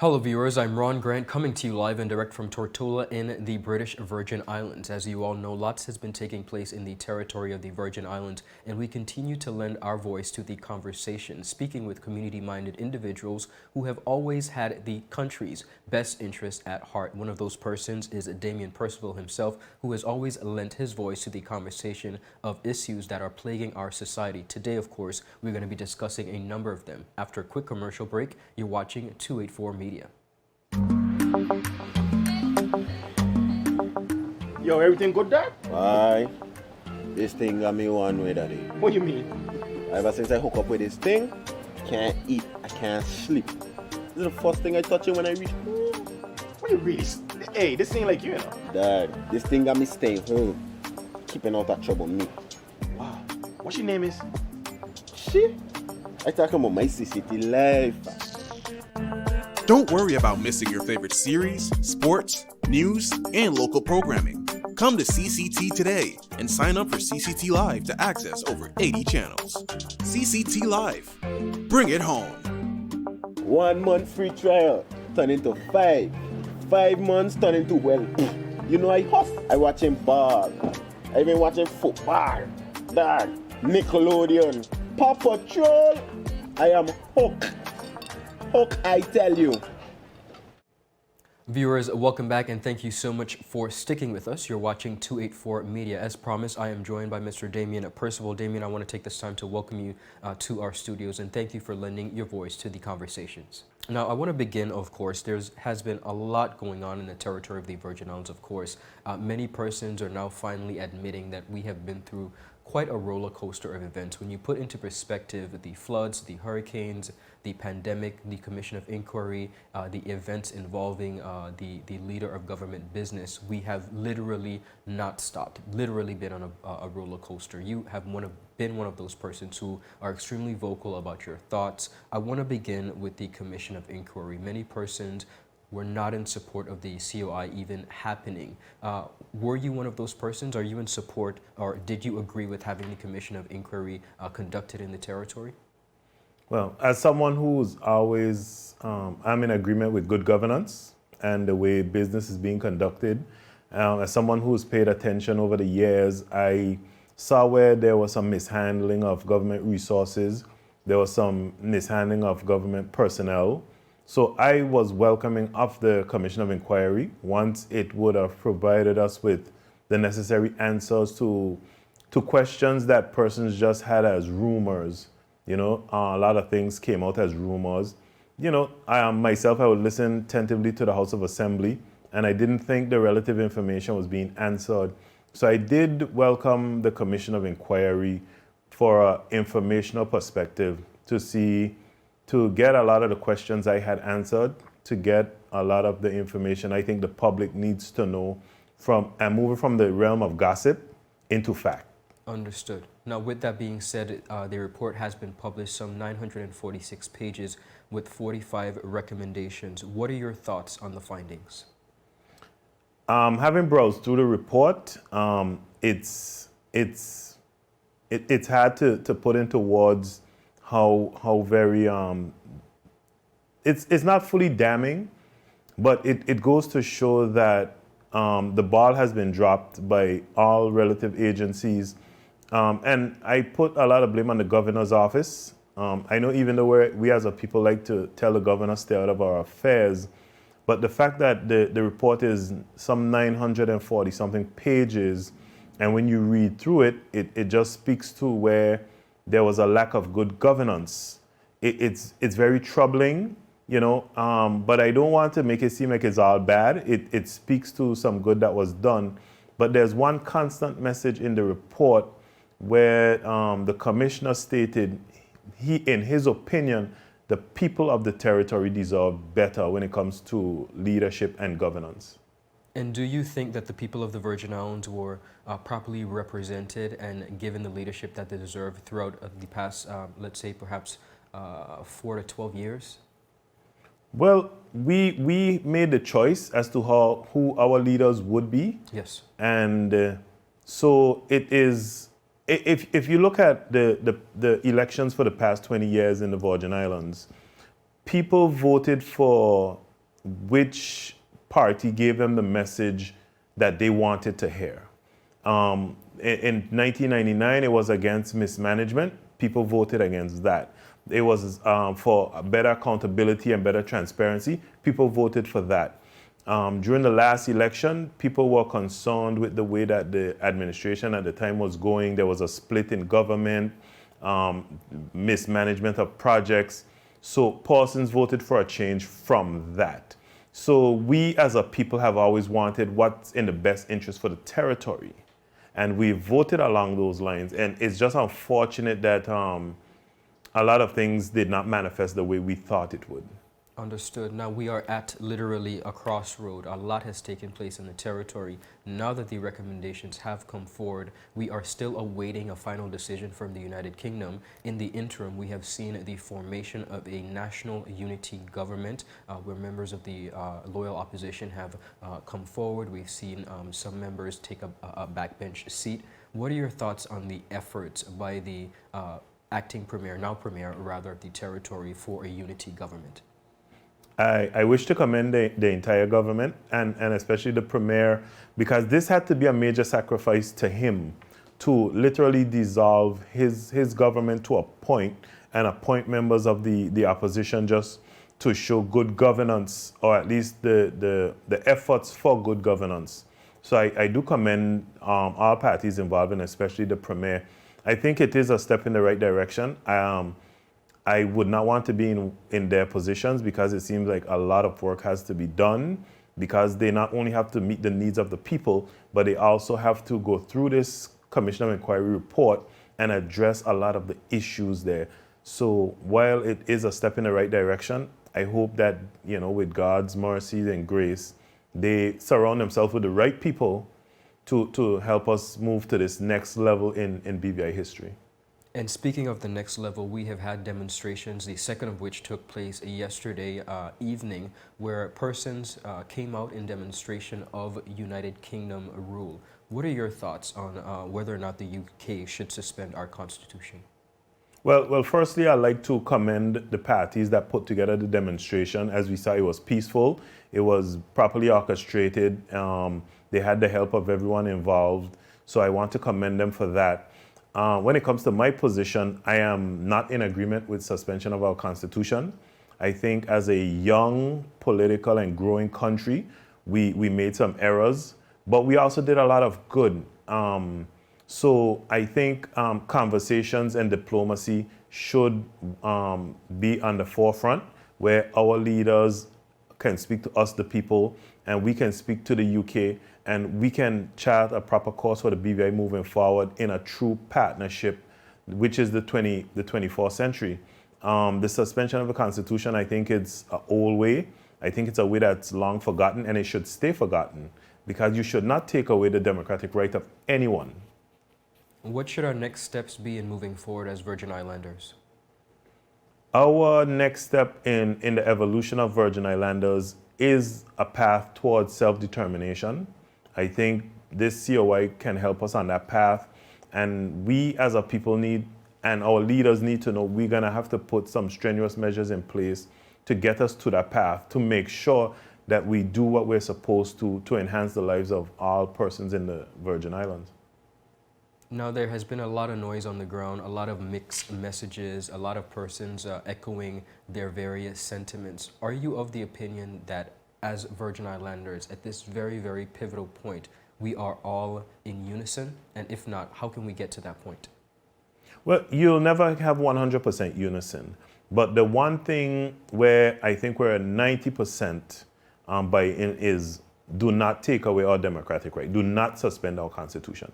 Hello viewers, I'm Ron Grant coming to you live and direct from Tortola in the British Virgin Islands. As you all know, lots has been taking place in the territory of the Virgin Islands, and we continue to lend our voice to the conversation, speaking with community-minded individuals who have always had the country's best interest at heart. One of those persons is Dameon Percival himself, who has always lent his voice to the conversation of issues that are plaguing our society. Today, of course, we're going to be discussing a number of them. After a quick commercial break, you're watching 284 Media. Yo, everything good there? Why? This thing got me one way, daddy. What do you mean? Ever since I hook up with this thing, can't eat, I can't sleep. This is the first thing I touch it when I reach home. What you really? Hey, this ain't like you know. Dad, this thing got me staying home, keeping out of trouble me. Wow. What your name is? Shit, I talking about my CCT life. Don't worry about missing your favorite series, sports, news, and local programming. Come to CCT today and sign up for CCT Live to access over 80 channels. CCT Live. Bring it home. 1 month free trial turn into 5. 5 months turn into, well, you know I hustle. I watching ball. I been watching football. Dad, Nickelodeon, Paw Patrol. I am hooked. Hook, I tell you. Viewers, welcome back and thank you so much for sticking with us. You're watching 284 Media. As promised, I am joined by Mr. Dameon Percival. Dameon, I want to take this time to welcome you to our studios and thank you for lending your voice to the conversations. Now, I want to begin, of course, has been a lot going on in the territory of the Virgin Islands, of course. Many persons are now finally admitting that we have been through quite a roller coaster of events. When you put into perspective the floods, the hurricanes, the pandemic, the commission of inquiry, the events involving the leader of government business, we have literally not stopped, literally been on a roller coaster. You have been one of those persons who are extremely vocal about your thoughts. I want to begin with the commission of inquiry. Many persons were not in support of the COI even happening. Were you one of those persons? Are you in support, or did you agree with having the commission of inquiry conducted in the territory? Well, as someone who's always, I'm in agreement with good governance and the way business is being conducted. As someone who's paid attention over the years, I saw where there was some mishandling of government resources. There was some mishandling of government personnel. So I was welcoming of the Commission of Inquiry once it would have provided us with the necessary answers to questions that persons just had as rumors. You know, a lot of things came out as rumors. You know, I would listen attentively to the House of Assembly, and I didn't think the relative information was being answered. So I did welcome the Commission of Inquiry for an informational perspective to get a lot of the questions I had answered, to get a lot of the information I think the public needs to know and moving from the realm of gossip into fact. Understood. Now, with that being said, the report has been published, some 946 pages with 45 recommendations. What are your thoughts on the findings? Having browsed through the report, it's hard to put into words how very it's not fully damning, but it goes to show that the ball has been dropped by all relative agencies. And I put a lot of blame on the governor's office. I know even though we as a people like to tell the governor stay out of our affairs, but the fact that the report is some 940 something pages, and when you read through it, it just speaks to where there was a lack of good governance. It's very troubling, you know, but I don't want to make it seem like it's all bad. It speaks to some good that was done. But there's one constant message in the report where the commissioner stated, in his opinion, the people of the territory deserve better when it comes to leadership and governance. And do you think that the people of the Virgin Islands were properly represented and given the leadership that they deserve throughout the past, let's say, perhaps 4 to 12 years? Well, we made the choice as to who our leaders would be. Yes. And so it is, if you look at the elections for the past 20 years in the Virgin Islands, people voted for which party gave them the message that they wanted to hear. In 1999, it was against mismanagement. People voted against that. It was for better accountability and better transparency. People voted for that. During the last election, people were concerned with the way that the administration at the time was going. There was a split in government, mismanagement of projects. So Parsons voted for a change from that. So we as a people have always wanted what's in the best interest for the territory. And we voted along those lines. And it's just unfortunate that a lot of things did not manifest the way we thought it would. Understood. Now we are at literally a crossroad. A lot has taken place in the territory. Now that the recommendations have come forward, we are still awaiting a final decision from the United Kingdom. In the interim, we have seen the formation of a national unity government where members of the loyal opposition have come forward. We've seen some members take a backbench seat. What are your thoughts on the efforts by the acting premier, now premier rather, of the territory for a unity government? I wish to commend the entire government and especially the premier, because this had to be a major sacrifice to him to literally dissolve his government to a point and appoint members of the opposition just to show good governance, or at least the efforts for good governance. So I do commend all parties involved, and especially the premier. I think it is a step in the right direction. I would not want to be in their positions, because it seems like a lot of work has to be done, because they not only have to meet the needs of the people, but they also have to go through this Commission of Inquiry report and address a lot of the issues there. So while it is a step in the right direction, I hope that, you know, with God's mercy and grace, they surround themselves with the right people to help us move to this next level in BVI history. And speaking of the next level, we have had demonstrations, the second of which took place yesterday evening, where persons came out in demonstration of United Kingdom rule. What are your thoughts on whether or not the UK should suspend our constitution? Well, firstly, I'd like to commend the parties that put together the demonstration. As we saw, it was peaceful. It was properly orchestrated. They had the help of everyone involved. So I want to commend them for that. When it comes to my position, I am not in agreement with suspension of our constitution. I think as a young, political, and growing country, we made some errors, but we also did a lot of good. So I think conversations and diplomacy should be on the forefront, where our leaders can speak to us, the people, and we can speak to the UK, and we can chart a proper course for the BVI moving forward in a true partnership, which is the 21st century. The suspension of the Constitution, I think it's an old way. I think it's a way that's long forgotten, and it should stay forgotten, because you should not take away the democratic right of anyone. What should our next steps be in moving forward as Virgin Islanders? Our next step in the evolution of Virgin Islanders is a path towards self-determination. I think this COI can help us on that path. And we as a people need, and our leaders need to know, we're going to have to put some strenuous measures in place to get us to that path, to make sure that we do what we're supposed to enhance the lives of all persons in the Virgin Islands. Now, there has been a lot of noise on the ground, a lot of mixed messages, a lot of persons echoing their various sentiments. Are you of the opinion that as Virgin Islanders, at this very, very pivotal point, we are all in unison? And if not, how can we get to that point? Well, you'll never have 100% unison. But the one thing where I think we're at 90% buy-in is do not take away our democratic right. Do not suspend our constitution.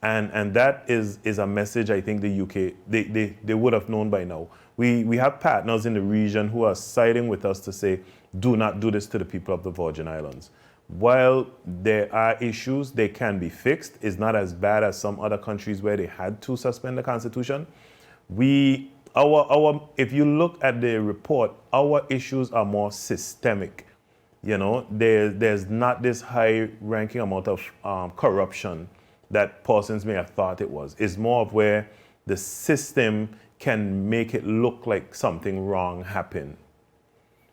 And that is a message I think the UK, they would have known by now. We have partners in the region who are siding with us to say, do not do this to the people of the Virgin Islands. While there are issues, they can be fixed. It's not as bad as some other countries where they had to suspend the constitution. If you look at the report, our issues are more systemic. You know, there's not this high-ranking amount of corruption that persons may have thought it was. It's more of where the system can make it look like something wrong happened.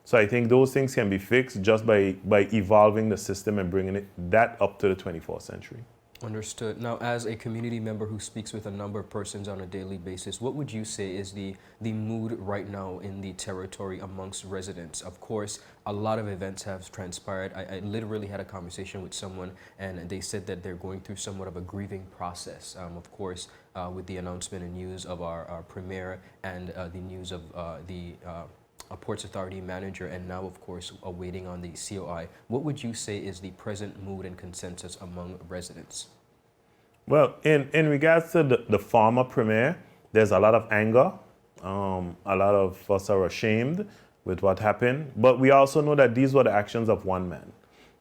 So I think those things can be fixed just by evolving the system and bringing that up to the 24th century. Understood. Now, as a community member who speaks with a number of persons on a daily basis, what would you say is the mood right now in the territory amongst residents? Of course, a lot of events have transpired. I literally had a conversation with someone, and they said that they're going through somewhat of a grieving process. Of course, with the announcement and news of our premier and the news of the Ports Authority manager, and now, of course, waiting on the COI. What would you say is the present mood and consensus among residents? Well, in regards to the former premier, there's a lot of anger. A lot of us are ashamed with what happened, but we also know that these were the actions of one man.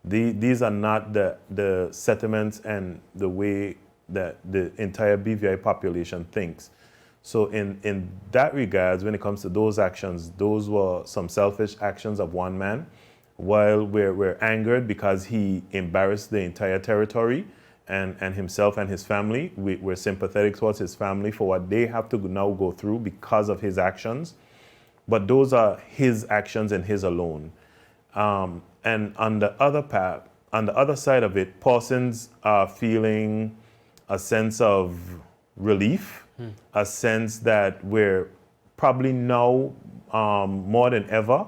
These are not the sentiments and the way that the entire BVI population thinks. So in that regards, when it comes to those actions, those were some selfish actions of one man, while we're angered because he embarrassed the entire territory and himself and his family. We're sympathetic towards his family for what they have to now go through because of his actions. But those are his actions and his alone. And on the other side of it, persons are feeling a sense of relief, a sense that we're probably now more than ever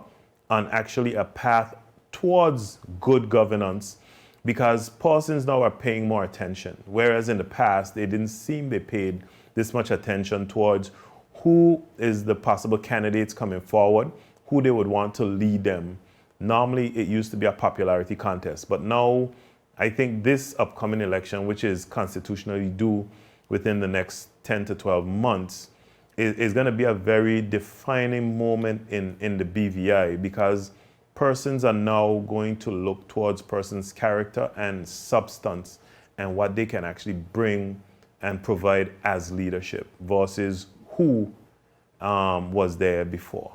on actually a path towards good governance, because persons now are paying more attention, whereas in the past they didn't seem they paid this much attention towards who is the possible candidates coming forward, who they would want to lead them. Normally it used to be a popularity contest, but now I think this upcoming election, which is constitutionally due within the next 10 to 12 months, is going to be a very defining moment in the BVI, because persons are now going to look towards persons' character and substance and what they can actually bring and provide as leadership versus who was there before.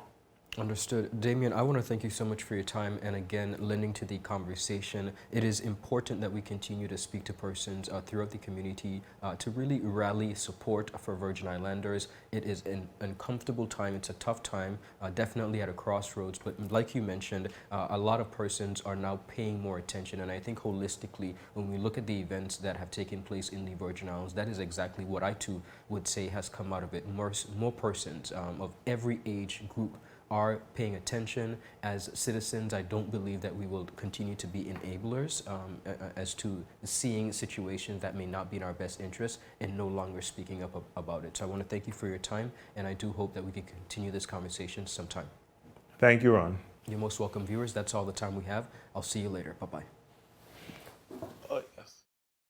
Understood. Dameon, I want to thank you so much for your time and again lending to the conversation. It is important that we continue to speak to persons throughout the community to really rally support for Virgin Islanders. It is an uncomfortable time. It's a tough time, definitely at a crossroads. But like you mentioned, a lot of persons are now paying more attention. And I think holistically, when we look at the events that have taken place in the Virgin Islands, that is exactly what I too would say has come out of it. More persons of every age group are paying attention. As citizens, I don't believe that we will continue to be enablers as to seeing situations that may not be in our best interest and no longer speaking up about it. So I want to thank you for your time, and I do hope that we can continue this conversation sometime. Thank you, Ron. You're most welcome, viewers. That's all the time we have. I'll see you later. Bye-bye.